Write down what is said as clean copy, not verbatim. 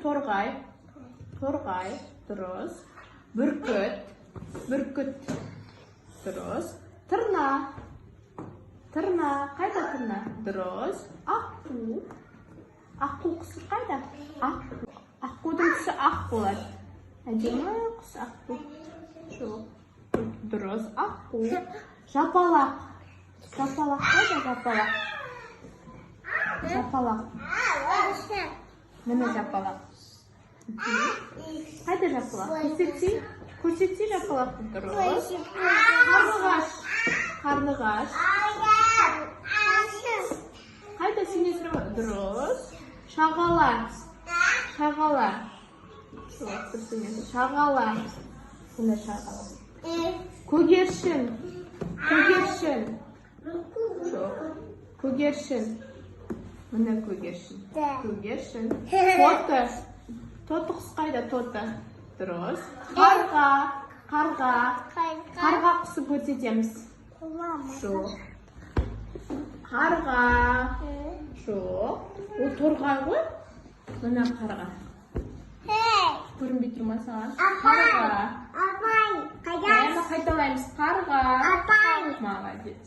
торғай. Торғай. Дұрыс. Бүркіт. Бүркіт. Дұрыс. Тырна. Тырна. Қайда тырна? Дұрыс. Аққу. Аққу құсы қайда? Аққудың түсі ақ болады. Әдемі құс аққу. Жоқ. Дұрыс. Аққу. Жапалақ. Жапалақ қайда жапалақ? Жапалақ. Міне жапалақ. Қайда жапалақ? Көрсетсе жапалақты. Дұрыс. Қарлығаш. Қарлығаш. Қайда сенесің? Дұрыс. Шағала. Шағала. Шағала. Міне шағала. Көгершін. Көгершін. Көгершін. Міне көгершін. Көгершін. Тоты. Тоты құс қайда? Тоты. Дұрыс. Қарға. Қарға. Қарға құсы көрсетеміз. Жоқ. Қарға. Жоқ. Ол торғай ғой. Мына қарға. Көрінбей тұр ма саған? Қарға. Қайталаймыз. Қарға. Молодец.